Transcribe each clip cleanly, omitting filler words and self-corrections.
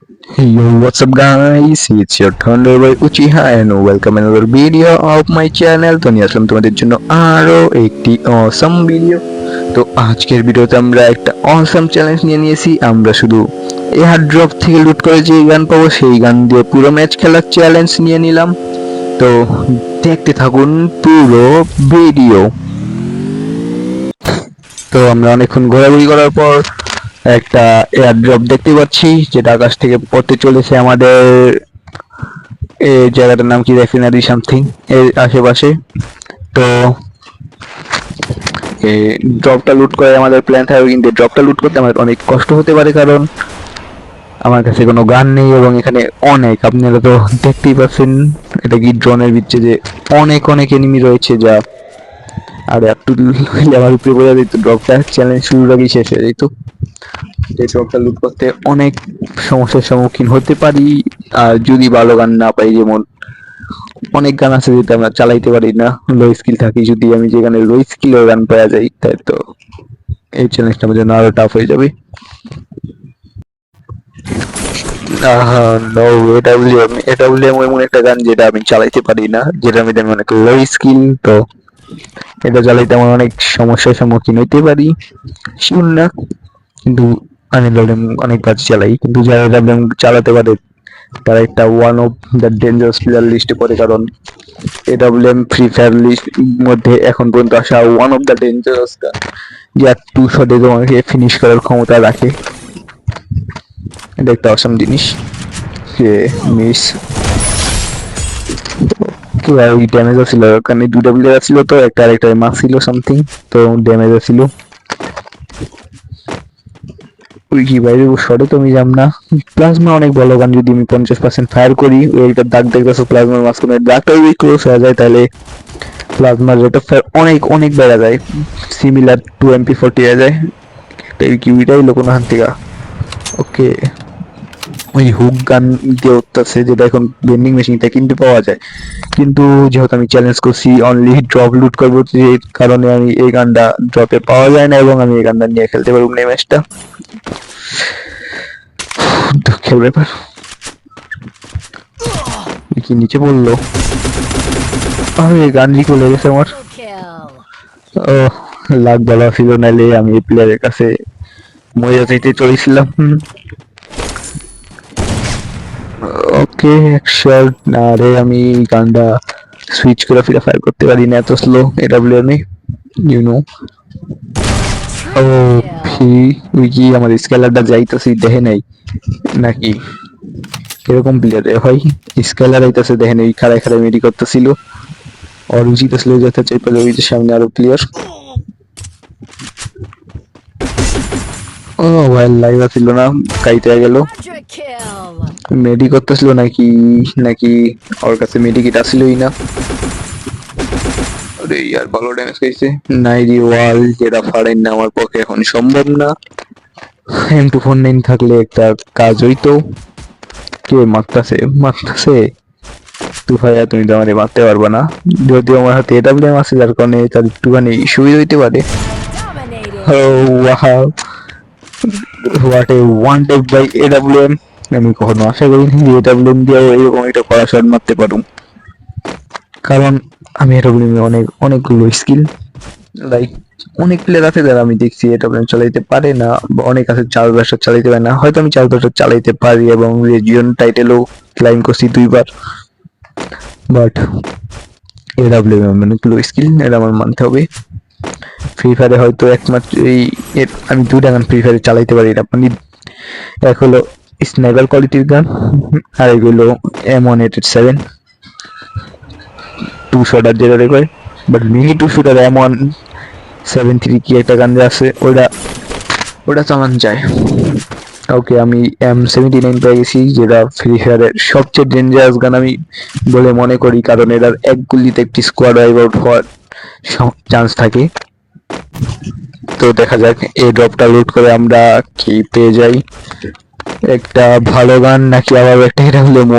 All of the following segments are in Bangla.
Yo, what's up guys? It's your Thunder by Uchiha and welcome another video of my channel. তো নিয়ে আসলাম তোমাদের জন্য আরো একটি অসম ভিডিও। তো আজকের ভিডিওতে আমরা একটা অসম চ্যালেঞ্জ নিয়ে নিয়েছি। আমরা শুধু এয়ার ড্রপ থেকে লুট করে যে গান পাবো সেই গান দিয়ে পুরো ম্যাচ খেলার চ্যালেঞ্জ নিয়ে নিলাম। তো দেখতে থাকুন পুরো ভিডিও। তো আমরা অনেকক্ষণ ঘোরাঘুরি করার পর একটা এয়ার ড্রপ দেখতে পাচ্ছি যেটা আকাশ থেকে পড়তে চলেছে আমাদের এই জায়গাটার নাম কি রেফিনারি সামথিং এর আশেপাশে। তো এই ড্রপটা লুট করে আমাদের প্ল্যান থাকে, কিন্তু ড্রপটা লুট করতে আমার অনেক কষ্ট হতে পারে কারণ আমার কাছে কোনো গান নেই এবং এখানে অনেক, আপনারা তো দেখতেই পাচ্ছেন এটা কি ড্রোনের ভিতরে যে অনেক অনেক এনিমি রয়েছে, যা আর একটু আমার উপরে বোঝা যেত ড্রপটা চ্যালেঞ্জ শুরুর আগেই শেষ হয়ে যেত। এই ড্রপটা লুট করতে অনেক সমস্যার সম্মুখীন হতে পারি আর যদি ভালো গান না পাই, যেমন অনেক গান আছে যেটা আমরা চালাইতে পারি না, লো স্কিল থাকি, যদি আমি যেখানে লো স্কিলের গান পাওয়া যায় তাই তো এই চ্যালেঞ্জটা আমার জন্য আরো টাফ হয়ে যাবে। এডাব্লিউএম এমন একটা গান যেটা আমি চালাইতে পারি না, যেটা আমি অনেক লো স্কিল, তো এটা চালাইতে আমার অনেক সমস্যার সম্মুখীন হইতে পারি শিওর না, কিন্তু আমি অনেকবার চালাই, কিন্তু যারা এডাব্লিউএম চালাতে পারে তারা একটা one of the dangerous player লিস্টে পড়ে, কারণ এডাব্লিউএম ফ্রি ফায়ার লিস্ট মধ্যে এখন পর্যন্ত আসা ওয়ান অফ দ্য ডেঞ্জারাস গান, যা 2 শটে তোমাকে ফিনিশ করার ক্ষমতা রাখে। এটা একটা অসাম জিনিস। যে মিস কি আর ওই ড্যামেজ ছিল, কারণ 2টা প্লেয়ার ছিল তো, একটা আরেকটা মাস ছিল সামথিং, তো ড্যামেজ ছিল ওই কি বাইরে শটে তো আমি যাম না। প্লাজমা অনেক ভালো গান, যদি আমি 50% ফায়ার করি ওইটা দাগ দেখতেছো প্লাজমার মাঝখানে দাগটা যদি ক্লোজ হয়ে যায় তাহলে প্লাজমার রেট অফ ফায়ার অনেক অনেক বেড়ে যায়, সিমিলার টু MP40 হয়ে যায়। এই কিউইটাই লোক না থেকে ওকে ওই হুক গান দিয়ে উঠতেছে, যেটা এখন ভেন্ডিং মেশিনটা কিনতে পাওয়া যায়, কিন্তু যেহেতু আমি চ্যালেঞ্জ করছি অনলি ড্রপ লুট করবো, যে কারণে আমি এই গানটা ড্রপে পাওয়া যায় না এবং আমি এই গানটা নিয়ে খেলতে পারবো না এই ম্যাচটা। দুঃখের ব্যাপার। কি নিচে বললো, আরে গান রিকল হয়ে গেছে আমার। ও লাখ ভালো ছিল, নাইলে আমি এই প্লেয়ারের কাছে মজা চাইতে চলেছিলাম। ওকে শট, আরে আমি গানটা সুইচ করে ফিরে ফায়ার করতে পারি না, এত স্লো এটা প্লেয়ার নেই ইউ নো। ও ফি ওই কি আমার স্কেলারটা যাইতেছি দেখে নাই নাকি, এরকম প্লেয়ারে হয় স্কেলার আইতাছে দেখে নেই, খাড়ায় খাড়ায় মেডি করতেছিল, আর উচিত আসলে যেতে চাই পেলে ওই যে সামনে আরো প্লেয়ার। ও ভাই লাইভ ছিল না, কাইতে গেল, মেডি করতেছিল নাকি নাকি ওর কাছে মেডি কিট আসলোই না। আরে ইয়ার ভালো ড্যামেজ খাইছে, নাইরি ওয়াল যেটা ফাড়েন না আমার পক্ষে এখন সম্ভব না। M249 থাকলে একটা কাজ হইতো। কে মারতাছে মারতাছে, তুই ভাইয়া তুমি তো আমারে মারতে পারবা না, যদিও আমার হাতে এডাব্লিউএম আছে যার কারণে তার একটুখানি সুবিধা হইতে পারে। Oh wow, what a one tape by AWM. আমি কখনো আশা করিনি যে এডাব্লিউএম দিয়েও এরকম একটা কড়া শট মারতে পারুম, কারণ আমি এডাব্লিউএম অনেক অনেকগুলো স্কিল, লাইক অনেক প্লেয়ার আছে যারা আমি দেখছি এডাব্লিউএম চালাইতে পারে না, বা অনেক আছে 4 বছর চালাইতে পারে না, হয়তো আমি 4 বছর চালাইতে পারি এবং রিজিয়ন টাইটেলও ক্লাইম করছি 2বার, বাট এডাব্লিউএম অনেকগুলো স্কিল, এটা আমার মানতে হবে। ফ্রি ফায়ারে হয়তো একমাত্র এই আমি 2টা গান ফ্রি ফায়ারে চালাইতে পারি না, মানে এক হলো স্নাইপার কোয়ালিটির গান আর এগুলো M187 টু শটার যেটা রেখে, but mini two shooter M173 কি একটা গান আছে, ওটা ওটা চালান যায়। ওকে আমি M79 পেয়ে গেছি, যেটা ফ্রি ফায়ারের সবচেয়ে ডেঞ্জারাস গান আমি বলে মনে করি, কারণ এটার এক গুলিতে একটি স্কোয়াড ওয়াইপ আউট হওয়ার চান্স থাকে। তো দেখা যাক এই ড্রপটা লুট করে আমরা কি পেয়ে যাই, একটা ভালো গান নাকি আবার একটা এডাব্লিউএম।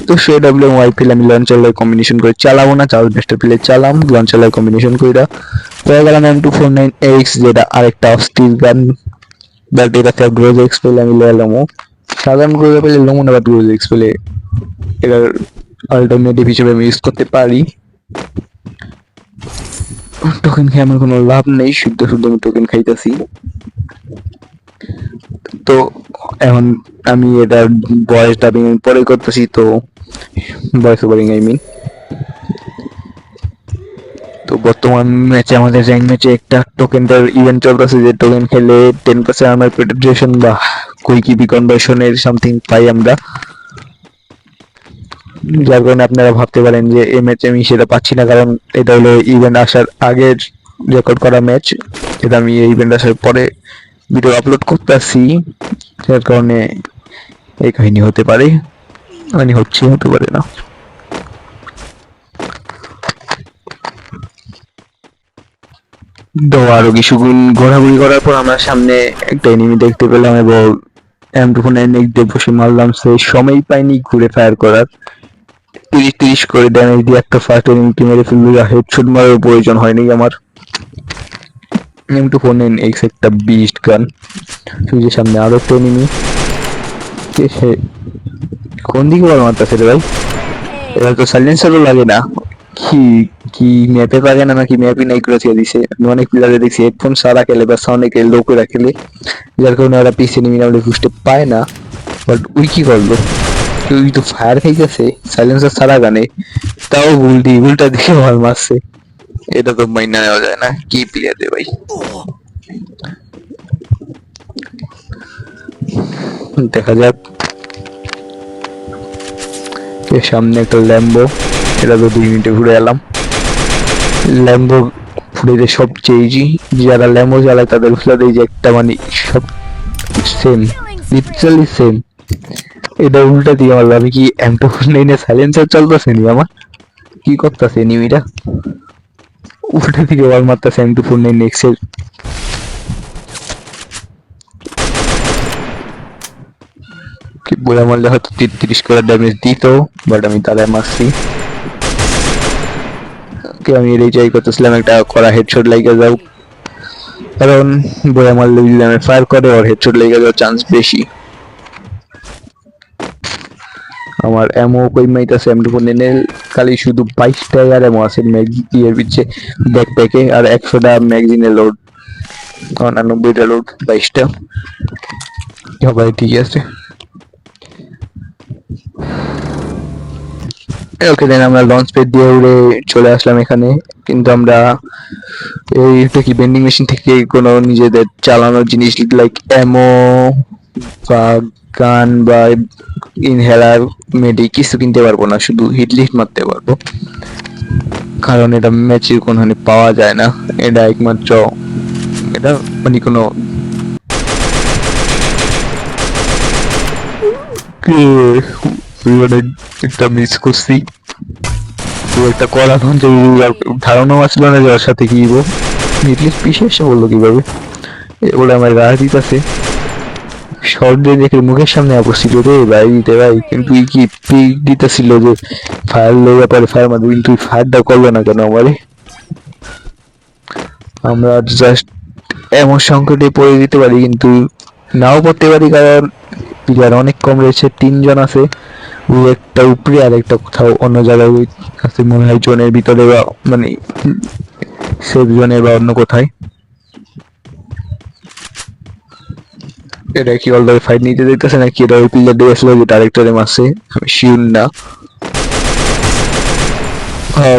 তো সে এডাব্লিউএম পেলে আমি লঞ্চার কম্বিনেশন করে চালাবো না, চার্জ বেস্টার পেলে চালাম লঞ্চার কম্বিনেশন করে পেয়ে গেলাম M249X, যেটা আরেকটা অস্থির গান, বাট এটাতে গ্রোজ এক্স পেলে আমি লে এলাম। সাধারণ করে পেলে নমুনা বা প্রজেক্টস পেলে এটার অল্টারনেটিভ হিসেবে আমি ইউজ করতে পারি। টোকেন খেয়ে আমার কোনো লাভ নেই, শুদ্ধ শুদ্ধ আমি টোকেন খাইতেছি। তো এখন আমি এটার ভয়েস ডাবিং পরে করতেছি, তো ভয়েস ওভারিং আই মিন। তো বর্তমান ম্যাচে আমাদের র্যাঙ্ক ম্যাচে একটা টোকেনটার ইভেন্ট চলতেছে, যে টোকেন খেলে 10% আর্মার পেনেট্রেশন বা কুইক ইপি কনভার্সনের সামথিং পাই আমরা। যার কারণে আপনারা ভাবতে পারেন যে এই ম্যাচে আমি সেটা পাচ্ছি না, কারণ এটা হলো ইভেন্ট আসার আগের রেকর্ড করা ম্যাচ। এটা আমি এই ইভেন্ট আসার পরে ভিডিও আপলোড করতেছি, যার কারণে এই কাহিনী হতে পারে, মানে হতে পারে না। তো আরো কিছুক্ষণ ঘোরাঘুরি করার পর আমরা সামনে একটা এনিমি দেখতে পেলাম এবং M249 দিয়ে বসে মারলাম, সে সময় পাইনি ঘুরে ফায়ার করার। 30 করে ড্যামেজ দিয়ে একটা ফার্স্ট এনিমিকে মেরে ফেললো, হেডশট মারার প্রয়োজন হয়নি আমার। M249X একটা বিস্ট গান। সূর্যের সামনে আরো একটা এনিমি, সে কোন দিকে বল মারতেছে রে ভাই? এবার তো সাইলেন্সারও লাগে না, কি কি ম্যাপে পারে না নাকি ম্যাপই নাই করে ছেড়ে দিছে। আমি অনেক প্লেয়ারে দেখছি হেডফোন সারা খেলে বা সাউন্ডে লো করে খেলে, যার কারণে ওরা পিছে নিয়ে আমাদের বুঝতে পায় না। বাট ওই কি করলো, ওই তো ফায়ার খাইতেছে সাইলেন্সার সারা গানে, তাও উল্টা দিকে মার মারছে। এটা তো মাইনা নেওয়া যায় না, কি প্লেয়ার রে ভাই। দেখা যাক। এর সামনে একটা ল্যাম্বো, এটা তো 2 মিনিটে ঘুরে এলাম। ল্যাম্বো ফুটেজে সবচেয়ে ইজি, যারা ল্যাম্বো চালায় তাদের ফুটেজ যে একটা মানে সব সেম, লিটারালি সেম। এটা উল্টা দিয়ে আমার আমি কি M249 সাইলেন্সার চলতেছে নি আমার, কি করতেছে এনিমিটা, উল্টা দিকে ওয়াল মারতেছে M249X এর। কি বলে মারলে হয়তো 33 করে ড্যামেজ দিত, বাট আমি তারাই মারছি। আমি এটাই ট্রাই করতেছিলাম একটা করা হেডশট লাইগা যাও, কারণ বলে মারলে যদি আমি ফায়ার করে ওর হেডশট লাইগা যাওয়ার চান্স বেশি। আমার এমও কই মাইতাছে M249 খালি শুধু 22টা আর এমও আছে ম্যাগজিনের পিছে ব্যাকপ্যাকে, আর 100টা ম্যাগজিনের লোড, 99টা লোড, 22টা। সবাই ঠিক আছে। ওকে দেন আমরা লঞ্চ প্যাড দিয়ে উড়ে চলে আসলাম এখানে, কিন্তু আমরা এইটা কি বেন্ডিং মেশিন থেকে কোনো নিজেদের চালানোর জিনিস লাইক এমো বা গান বা ইনহেলার মেডি কিছু কিনতে পারবো না, শুধু হিট লিস্ট মারতে পারবো, কারণ এটা ম্যাচের কোনখানে পাওয়া যায় না। এটা একমাত্র এটা মানে কোনো একটা মিস করছি, তো একটা করা ধারণাও আসলো না যে ওর সাথে কি হিটলিস্ট পিছিয়ে এসে বললো কিভাবে, বলে আমার গায়ে দিতেছে শর্ট দিয়ে দেখে মুখের সামনে অবস্থিত রে ভাই দিতে ভাই, কিন্তু কি পিক দিতেছিল যে ফায়ার লেগে পরে ফায়ার মারবে, কিন্তু ফায়ারটা করলো না কেন আমারে। আমরা জাস্ট এমন সংকটে পড়ে দিতে পারি, কিন্তু নাও পড়তে পারি, কারণ প্লেয়ার অনেক কম রয়েছে, 3 জন আছে, ওই একটা উপরে আর একটা কোথাও অন্য জায়গায় ওই আছে মনে হয় জোনের ভিতরে বা মানে সেফ জোনে বা অন্য কোথায়। এটা কি অলরেডি ফাইট নিতে দেখতেছে নাকি এটা ওই প্লেয়ার দিয়ে আসলে যে ডাইরেক্টরে মারছে, আমি শিওর না।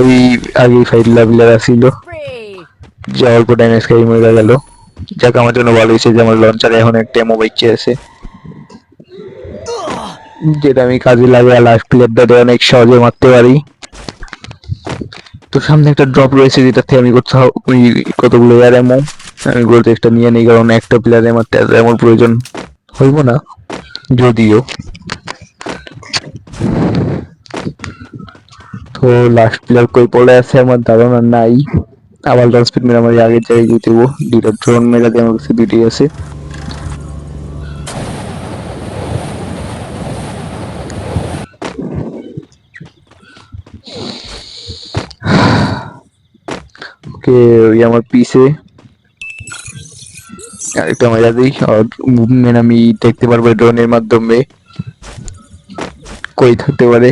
ওই আগে ফাইট প্লেয়ার আসছিল, যে অল্প ড্যামেজ খেয়ে মরে গেল। যাক আমার জন্য ভালো হয়েছে যে আমার লঞ্চারে এখন একটা এমো বাইক আছে, যেটা আমি কাজে লাগিয়ে লাস্ট প্লেয়ারটা অনেক সহজে মারতে পারি। তো সামনে একটা ড্রপ রয়েছে, যেটাতে আমি কোথাও ওই কতগুলো এয়ার এমো আমি বলতে একটা নিয়ে নিই, কারণ একটা প্লেয়ারে মারতে এমন প্রয়োজন হইব না যদিও। তো লাস্ট প্লেয়ার কই পড়ে আছে আমার ধারণা নাই। আবার লঞ্চ স্পিড মেরে আমার আগের জায়গায় যেতে হবো, 2টা ড্রোন মেরা দিয়ে আমার কাছে 2টি আছে। ওকে ওই আমার পিছে আরেকটা মজা দিই, আর মুভমেন্ট আমি দেখতে পারবো ড্রোনের মাধ্যমে কই থাকতে পারে।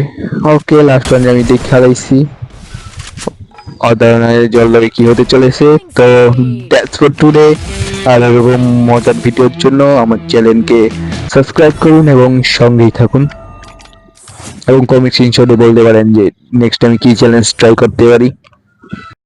ওকে, লাস্ট রান আমি দেখে হারাইছি। অদারণের জলবায়ু কি হতে চলেছে। তো দ্যাটস ফর টুডে। আর এরকম মজার ভিডিওর জন্য আমার চ্যানেলকে সাবস্ক্রাইব করুন এবং সঙ্গেই থাকুন, এবং কমেন্ট স্ক্রিনশটে বলতে পারেন যে নেক্সট আমি কি চ্যালেঞ্জ ট্রাই করতে পারি।